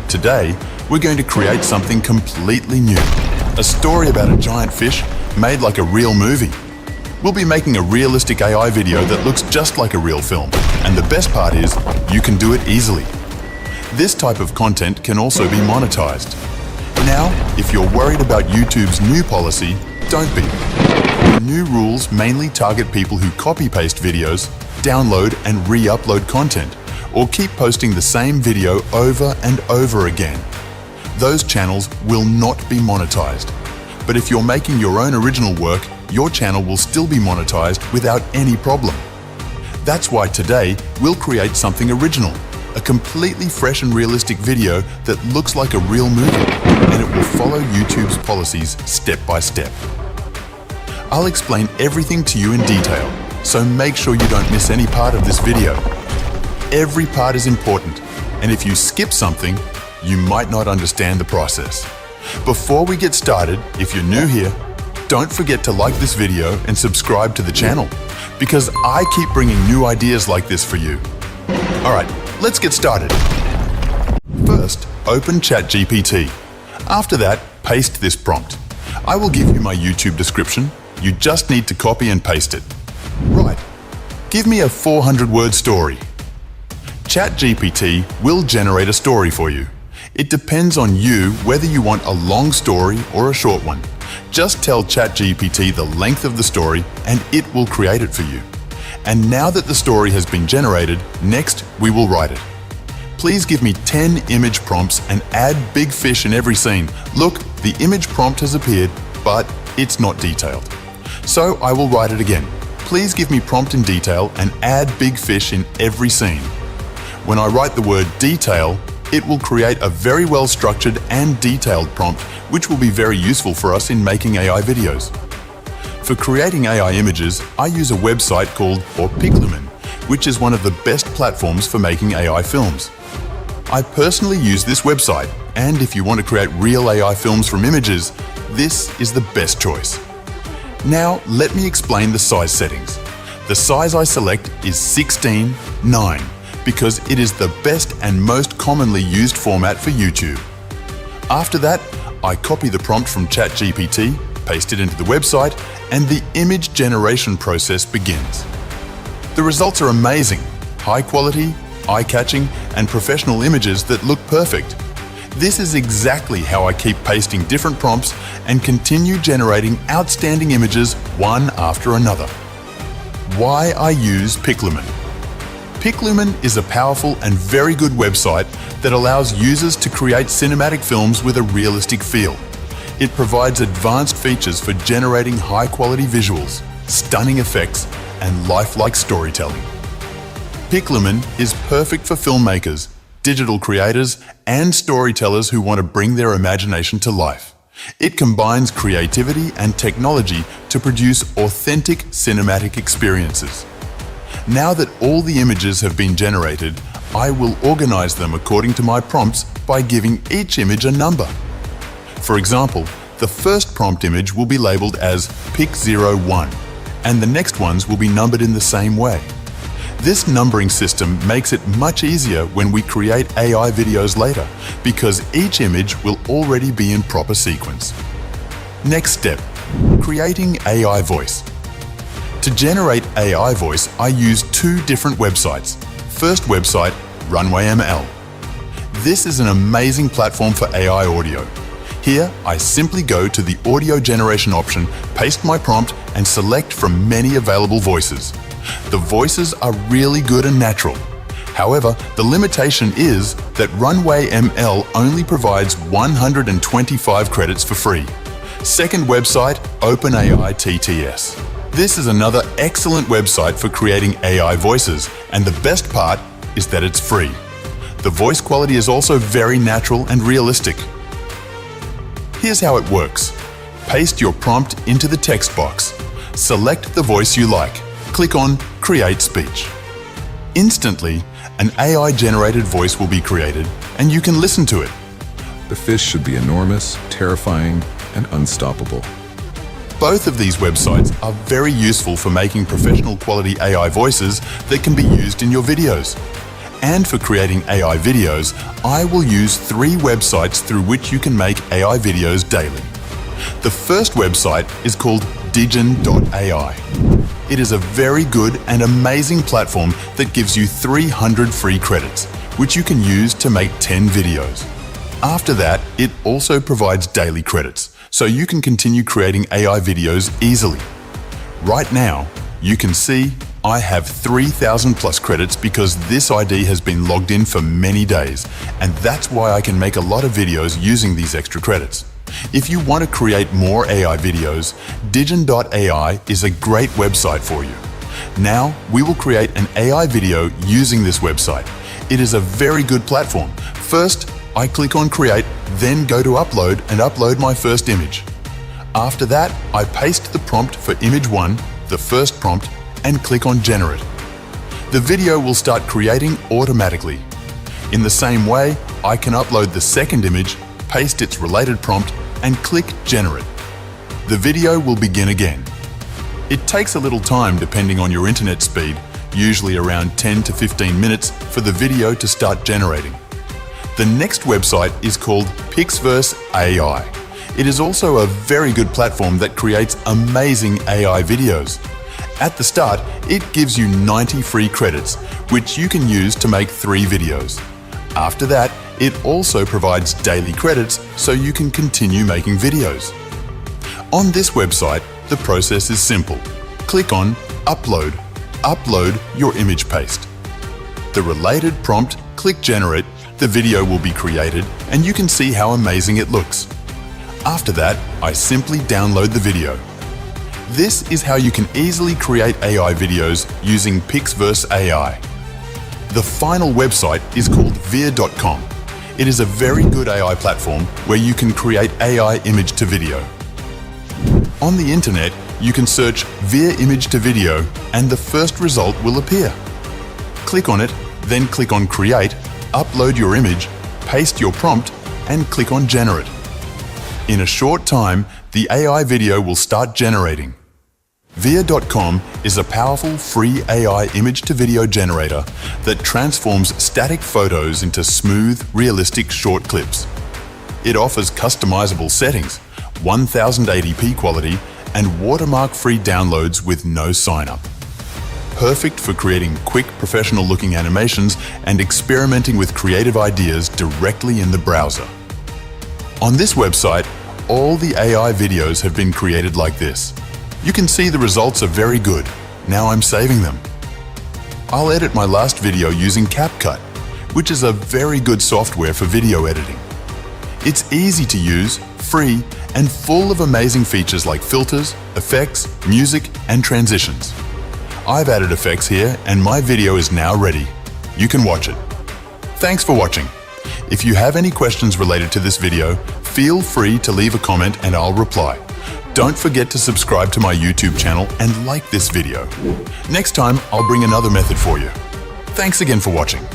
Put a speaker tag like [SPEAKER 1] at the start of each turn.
[SPEAKER 1] Today, we're going to create something completely new. A story about a giant fish made like a real movie. We'll be making a realistic AI video that looks just like a real film. And the best part is, you can do it easily. This type of content can also be monetized. Now, if you're worried about YouTube's new policy, don't be. The new rules mainly target people who copy-paste videos, download and re-upload content, or keep posting the same video over and over again. Those channels will not be monetized. But if you're making your own original work, your channel will still be monetized without any problem. That's why today we'll create something original, a completely fresh and realistic video that looks like a real movie, and it will follow YouTube's policies step by step. I'll explain everything to you in detail, so make sure you don't miss any part of this video. Every part is important, and if you skip something, you might not understand the process. Before we get started, if you're new here, don't forget to like this video and subscribe to the channel, because I keep bringing new ideas like this for you. Alright, let's get started. First, open ChatGPT. After that, paste this prompt. I will give you my YouTube description. You just need to copy and paste it. Right, give me a 400-word story. ChatGPT will generate a story for you. It depends on you whether you want a long story or a short one. Just tell ChatGPT the length of the story and it will create it for you. And now that the story has been generated, next we will write it. Please give me 10 image prompts and add big fish in every scene. Look, the image prompt has appeared, but it's not detailed. So I will write it again. Please give me prompt in detail and add big fish in every scene. When I write the word detail, it will create a very well-structured and detailed prompt, which will be very useful for us in making AI videos. For creating AI images, I use a website called Piclumen, which is one of the best platforms for making AI films. I personally use this website, and if you want to create real AI films from images, this is the best choice. Now, let me explain the size settings. The size I select is 16:9. Because it is the best and most commonly used format for YouTube. After that, I copy the prompt from ChatGPT, paste it into the website, and the image generation process begins. The results are amazing, high quality, eye-catching, and professional images that look perfect. This is exactly how I keep pasting different prompts and continue generating outstanding images one after another. Why I use Piclumen. Piclumen is a powerful and very good website that allows users to create cinematic films with a realistic feel. It provides advanced features for generating high-quality visuals, stunning effects, and lifelike storytelling. Piclumen is perfect for filmmakers, digital creators, and storytellers who want to bring their imagination to life. It combines creativity and technology to produce authentic cinematic experiences. Now that all the images have been generated, I will organize them according to my prompts by giving each image a number. For example, the first prompt image will be labeled as Pic01, and the next ones will be numbered in the same way. This numbering system makes it much easier when we create AI videos later, because each image will already be in proper sequence. Next step, creating AI voice. To generate AI voice, I use two different websites. First website, RunwayML. This is an amazing platform for AI audio. Here, I simply go to the audio generation option, paste my prompt, and select from many available voices. The voices are really good and natural. However, the limitation is that RunwayML only provides 125 credits for free. Second website, OpenAI TTS. This is another excellent website for creating AI voices, and the best part is that it's free. The voice quality is also very natural and realistic. Here's how it works. Paste your prompt into the text box. Select the voice you like. Click on Create Speech. Instantly, an AI-generated voice will be created, and you can listen to it.
[SPEAKER 2] The fish should be enormous, terrifying, and unstoppable.
[SPEAKER 1] Both of these websites are very useful for making professional quality AI voices that can be used in your videos. And for creating AI videos, I will use 3 websites through which you can make AI videos daily. The first website is called digin.ai. It is a very good and amazing platform that gives you 300 free credits, which you can use to make 10 videos. After that, it also provides daily credits, so you can continue creating AI videos easily. Right now, you can see I have 3,000 plus credits because this ID has been logged in for many days, and that's why I can make a lot of videos using these extra credits. If you want to create more AI videos, digin.ai is a great website for you. Now, we will create an AI video using this website. It is a very good platform. First, I click on Create, then go to Upload and upload my first image. After that, I paste the prompt for image 1, the first prompt, and click on Generate. The video will start creating automatically. In the same way, I can upload the second image, paste its related prompt, and click Generate. The video will begin again. It takes a little time depending on your internet speed, usually around 10 to 15 minutes for the video to start generating. The next website is called Pixverse AI. It is also a very good platform that creates amazing AI videos. At the start, it gives you 90 free credits, which you can use to make 3 videos. After that, it also provides daily credits so you can continue making videos. On this website, the process is simple. Click on Upload, upload your image paste. The related prompt, click Generate, the video will be created and you can see how amazing it looks. After that, I simply download the video. This is how you can easily create AI videos using Pixverse AI. The final website is called veer.com. It is a very good AI platform where you can create AI image to video. On the internet, you can search Veer image to video and the first result will appear. Click on it, then click on Create, upload your image, paste your prompt, and click on Generate. In a short time, the AI video will start generating. Veer.com is a powerful free AI image-to-video generator that transforms static photos into smooth, realistic short clips. It offers customizable settings, 1080p quality, and watermark-free downloads with no sign-up. Perfect for creating quick, professional-looking animations and experimenting with creative ideas directly in the browser. On this website, all the AI videos have been created like this. You can see the results are very good. Now I'm saving them. I'll edit my last video using CapCut, which is a very good software for video editing. It's easy to use, free, and full of amazing features like filters, effects, music, and transitions. I've added effects here and my video is now ready. You can watch it. Thanks for watching. If you have any questions related to this video, feel free to leave a comment and I'll reply. Don't forget to subscribe to my YouTube channel and like this video. Next time, I'll bring another method for you. Thanks again for watching.